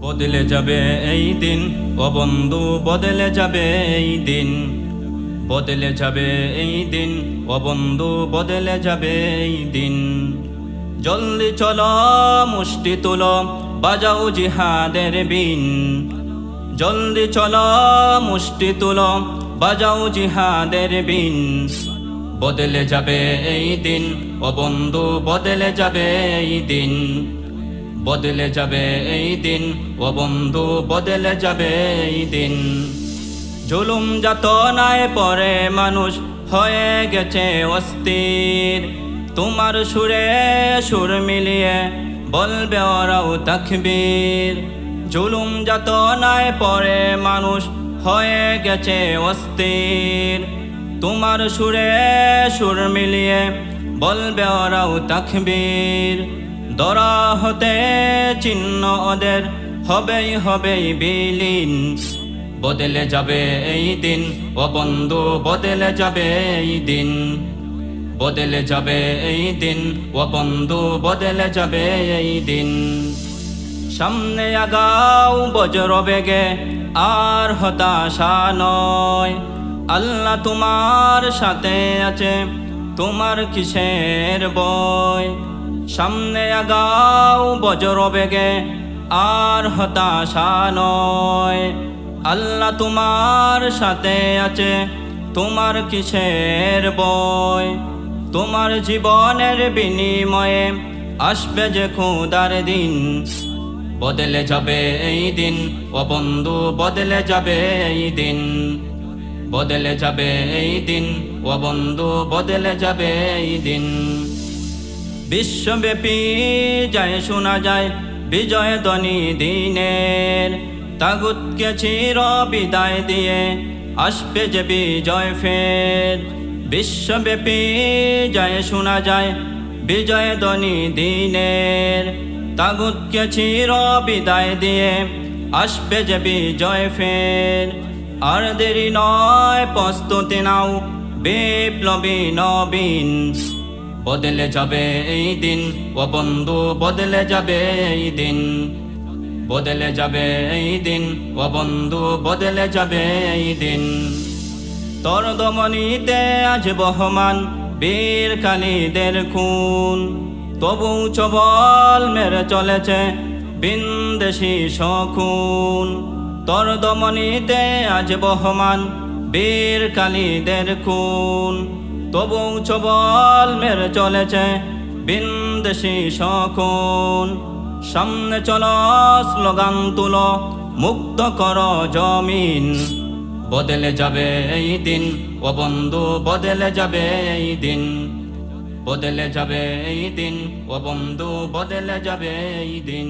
বদলে যাবে এই দিন, ও বন্ধু বদলে যাবে এই দিন। বদলে যাবে এই দিন, ও বন্ধু বদলে যাবে এই দিন। জলদি চলো মুষ্টি তুলো, বাজাও জিহাদের বিন। জলদি চলো মুষ্টি তুলো, বাজাও জিহাদের বিন। বদলে যাবে এই দিন, ও বন্ধু বদলে যাবে এই দিন। বদলে যাবে এই দিন, ও বন্ধু বদলে যাবে এই দিন। জুলুম যাতনায় পরে মানুষ হয়ে গেছে অস্থির। তোমার সুরে সুর মিলিয়ে বলবে ওরাও তাকবীর। জুলুম যাতনায় পরে মানুষ হয়ে গেছে অস্থির। তোমার সুরে সুর মিলিয়ে বলবে ওরাও তাকবীর। দরা হতে চিহ্ন ওদের হবেই হবেই বিলীন। বদলে যাবে এই দিন, ও বন্ধু বদলে যাবে এই দিন। বদলে যাবে এই দিন, ও বন্ধু বদলে যাবে এই দিন। সামনে আগাও বজ্র বেগে, আর হতাশা নয়। আল্লাহ তোমার সাথে আছে, তোমার কিসের ভয়। সামনে আগাও বজ্র বেগে, আর হতাশা নয়। আল্লাহ তোমার সাথে আছে, তোমার কিসের ভয়। তোমার জীবনের বিনিময়ে আসবে যে খোদার দিন। বদলে যাবে এই দিন, ও বন্ধু বদলে যাবে এই দিন। বদলে যাবে এই দিন, ও বন্ধু বদলে যাবে এই দিন। বিশ্বব্যাপী যায় শোনা যায় বিজয় ধ্বনি দিনের। তাগুতকে চির বিদায় দিয়ে আসবে যে বিজয় ফের। বিশ্বব্যাপী যায় শোনা যায় বিজয় ধ্বনি দিনের। তাগুতকে চির বিদায় দিয়ে আসবে যে বিজয় ফের। আর দেরি নয়, প্রস্তুতি নাও বিপ্লবী নবীন। বদলে যাবে এই দিন, ও বন্ধু বদলে যাবে এই দিন। বদলে যাবে এই দিন, ও বন্ধু বদলে যাবে এই দিন। তোর দমনীতে আজ বহমান বীর খালিদের খুন। তবু চবল মেরে চলেছে বিন্দেশি শকুন। তোর দমনীতে আজ বহমান বীর খালিদের খুন। তবু চবল মেরে চলেছে বিন্দেশি শকুন। সামনে চলো স্লোগান তুলো, মুক্ত করো জমিন। বদলে যাবে এই দিন, ও বন্ধু বদলে যাবে এই দিন। বদলে যাবে এই দিন, ও বন্ধু বদলে যাবে এই দিন।